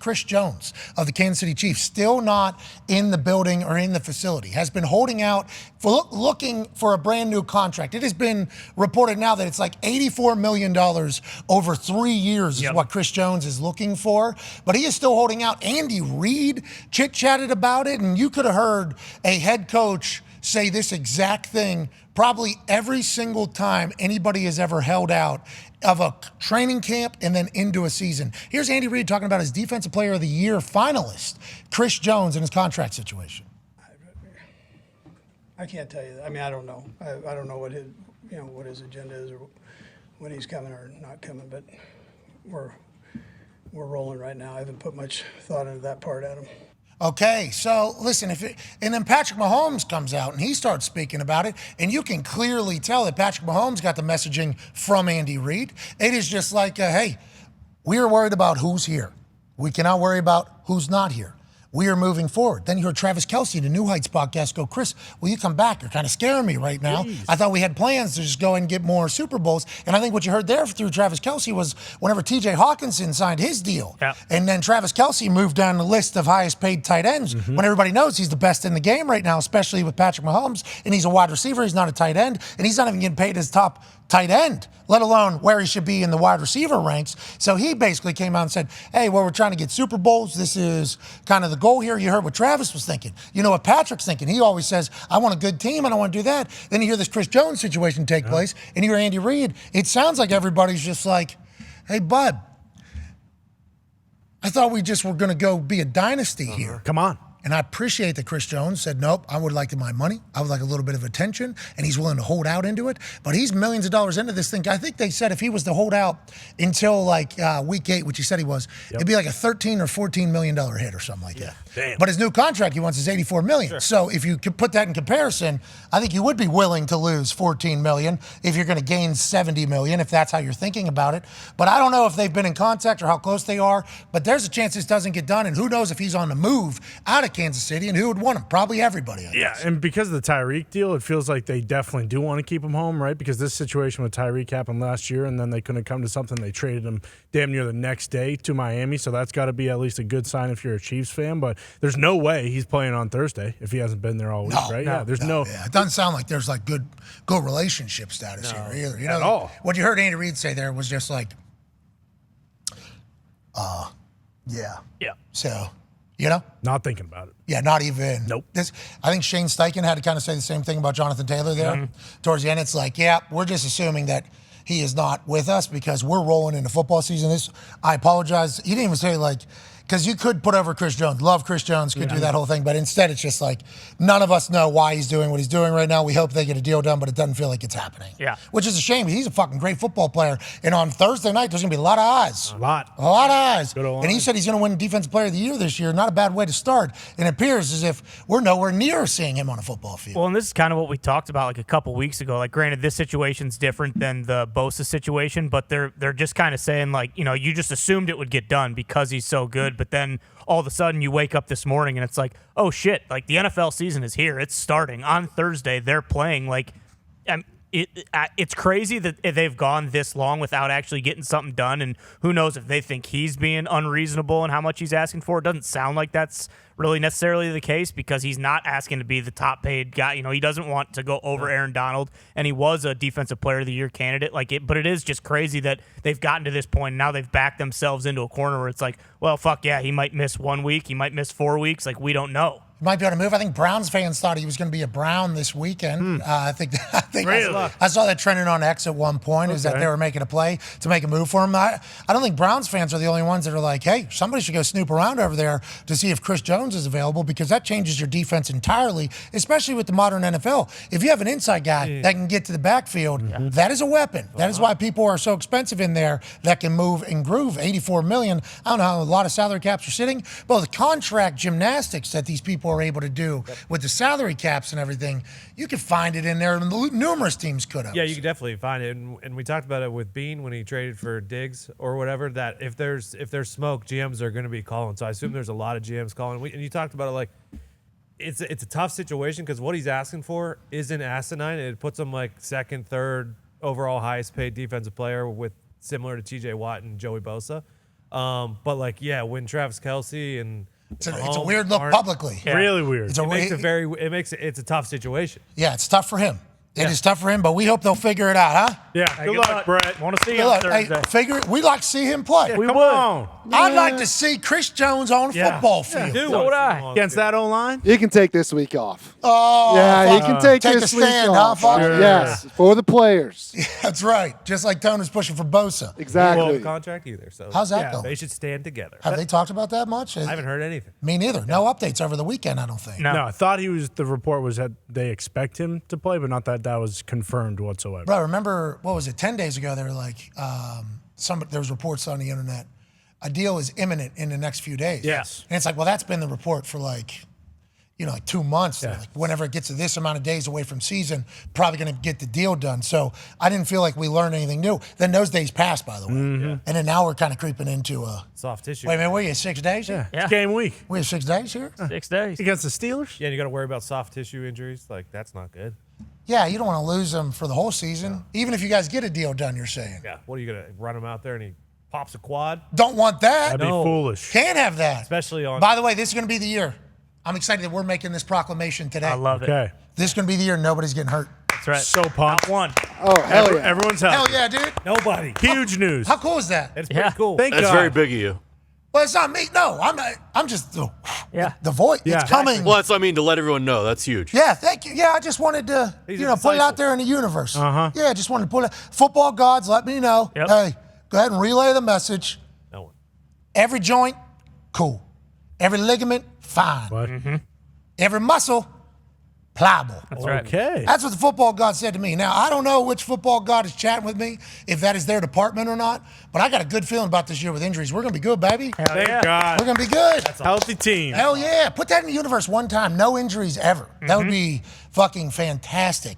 Chris Jones of the Kansas City Chiefs, still not in the building or in the facility, has been holding out for looking for a brand new contract. It has been reported now that it's like $84 million over 3 years is what Chris Jones is looking for. But he is still holding out. Andy Reid chit-chatted about it, and you could have heard a head coach say this exact thing probably every single time anybody has ever held out of a training camp and then into a season. Here's Andy Reid talking about his Defensive Player of the Year finalist, Chris Jones, and his contract situation. I can't tell you that. I mean, I don't know. I don't know what his agenda is or when he's coming or not coming, but we're rolling right now. I haven't put much thought into that part, Adam. Okay, so listen, and then Patrick Mahomes comes out and he starts speaking about it, and you can clearly tell that Patrick Mahomes got the messaging from Andy Reid. It is just like, hey, we are worried about who's here. We cannot worry about who's not here. We are moving forward. Then you heard Travis Kelce, the New Heights podcast, go, Chris, will you come back? You're kind of scaring me right now. Jeez. I thought we had plans to just go and get more Super Bowls. And I think what you heard there through Travis Kelce was whenever TJ Hawkinson signed his deal, and then Travis Kelce moved down the list of highest paid tight ends, when everybody knows he's the best in the game right now, especially with Patrick Mahomes, and he's a wide receiver, he's not a tight end, and he's not even getting paid as top tight end, let alone where he should be in the wide receiver ranks. So he basically came out and said, hey, well, we're trying to get Super Bowls. This is kind of the goal here. You heard what Travis was thinking. You know what Patrick's thinking. He always says, I want a good team. I don't want to do that. Then you hear this Chris Jones situation take place, and you hear Andy Reid. It sounds like everybody's just like, hey, bud, I thought we just were going to go be a dynasty here. Come on. And I appreciate that Chris Jones said, nope, I would like my money. I would like a little bit of attention, and he's willing to hold out into it. But he's millions of dollars into this thing. I think they said if he was to hold out until like week 8, which he said he was, it'd be like a $13 or $14 million hit or something like that. Damn. But his new contract he wants is $84 million. Sure. So if you could put that in comparison, I think you would be willing to lose $14 million if you're going to gain $70 million, if that's how you're thinking about it. But I don't know if they've been in contact or how close they are, but there's a chance this doesn't get done, and who knows if he's on the move out of Kansas City, and who would want him? Probably everybody, I guess. And because of the Tyreek deal, it feels like they definitely do want to keep him home, right? Because this situation with Tyreek happened last year, and then they couldn't come to something. They traded him damn near the next day to Miami, so that's got to be at least a good sign if you're a Chiefs fan. But there's no way he's playing on Thursday if he hasn't been there all week, right? There's no. Yeah. It doesn't sound like there's like good relationship status here either. You know, at all. What you heard Andy Reid say there was just like, Yeah. So, you know? Not thinking about it. Yeah, not even. Nope. I think Shane Steichen had to kind of say the same thing about Jonathan Taylor there. Towards the end, it's like, we're just assuming that he is not with us because we're rolling into football season. I apologize. He didn't even say like, because you could put over Chris Jones. Love Chris Jones, could do that whole thing. But instead, it's just like, none of us know why he's doing what he's doing right now. We hope they get a deal done, but it doesn't feel like it's happening. Yeah. Which is a shame. He's a fucking great football player. And on Thursday night, there's going to be a lot of eyes. A lot of eyes. Good old And he said he's going to win Defensive Player of the Year this year. Not a bad way to start. And it appears as if we're nowhere near seeing him on a football field. Well, and this is kind of what we talked about like a couple weeks ago. Like, granted, this situation's different than the Bosa situation, but they're just kind of saying, like, you know, you just assumed it would get done because he's so good, but then all of a sudden you wake up this morning and it's like, oh shit, like the NFL season is here. It's starting on Thursday. They're playing. Like, it's crazy that they've gone this long without actually getting something done. And who knows if they think he's being unreasonable and how much he's asking for. It doesn't sound like that's really necessarily the case because he's not asking to be the top paid guy. You know, he doesn't want to go over Aaron Donald, and he was a Defensive Player of the Year candidate. But it is just crazy that they've gotten to this point and now they've backed themselves into a corner where it's like, well, fuck yeah, he might miss 1 week, he might miss 4 weeks. Like, we don't know. Might be able to move. I think Browns fans thought he was going to be a Brown this weekend. I think Really? I saw that trending on X at one point, is that they were making a play to make a move for him. I don't think Browns fans are the only ones that are like, hey, somebody should go snoop around over there to see if Chris Jones is available, because that changes your defense entirely, especially with the modern NFL. If you have an inside guy that can get to the backfield, that is a weapon. That is why people are so expensive in there that can move and groove. $84 million. I don't know how a lot of salary caps are sitting, but the contract gymnastics that these people are able to do with the salary caps and everything, you could find it in there, and numerous teams could have. Yeah, you could definitely find it, and we talked about it with Bean when he traded for Diggs or whatever, that if there's smoke, GMs are going to be calling. So I assume there's a lot of GMs calling. And you talked about it like it's a tough situation because what he's asking for isn't asinine. It puts him like second, third overall highest paid defensive player with similar to TJ Watt and Joey Bosa. But like, yeah, when Travis Kelce and It's a Mahomes weird look aren't- publicly. Really weird. It's a, it's a tough situation. yeah, it's tough for him. It is tough for him, but we hope they'll figure it out, huh? Yeah. Good luck, Brett. Want to see Good him luck. Thursday. Hey, figure it. We'd like to see him play. Come on. I'd like to see Chris Jones on a football field. Dude, So would I. Against that O-line? He can take this week off. Oh, Yeah, he fuck. can take Take this a week stand, off. huh, Fox? Sure. Yes, for the players. That's right. Just like Tone was pushing for Bosa. no Exactly. contract either. So How's that going? They should stand together. Have they talked about that much? I haven't heard anything. Me neither. No updates over the weekend, I don't think. No. No, I thought the report was that they expect him to play, but not that was confirmed whatsoever. Bro, remember, what was it, 10 days ago, they were like, there was reports on the internet, a deal is imminent in the next few days. Yes. And it's like, well, that's been the report for like 2 months. Yeah. Like, whenever it gets to this amount of days away from season, probably going to get the deal done. So I didn't feel like we learned anything new. Then those days passed, by the way. And then now we're kind of creeping into Soft tissue. wait a minute, what are you, 6 days? Yeah. Yeah. It's game week. We have 6 days here? 6 days. Against the Steelers? Yeah, and you got to worry about soft tissue injuries. Like, that's not good. Yeah, you don't want to lose them for the whole season. Even if you guys get a deal done, you're saying. Yeah. What are you going to run him out there and he pops a quad? Don't want that. That'd be No. foolish. Can't have that. Especially on. By the way, this is going to be the year. I'm excited that we're making this proclamation today. I love it. Okay. This is going to be the year nobody's getting hurt. That's right. So pumped. Not one. Oh, hell yeah. Everyone's Hell healthy. yeah, dude. Nobody. Huge news. How cool is that? It's pretty Yeah. cool. Thank That's God. very big of you. Well, it's not me. No, I'm not. I'm just Yeah. the voice. Yeah. It's coming. Well, that's what I mean to let everyone know. That's huge. Yeah, thank you. Yeah, I just wanted to, He's put it out decisive. there in the universe. Uh-huh. Yeah, just wanted to put it. Football gods, let me know. Yep. Hey, go ahead and relay the message. No one. Every joint, cool. Every ligament, fine. What? Every muscle, pliable. That's right. Okay. That's what the football god said to me. Now, I don't know which football god is chatting with me, if that is their department or not, but I got a good feeling about this year with injuries. We're going to be good, baby. Hell Thank yeah. We're God. going to be good. Healthy team. Hell yeah. Put that in the universe one time. No injuries ever. That would be fucking fantastic.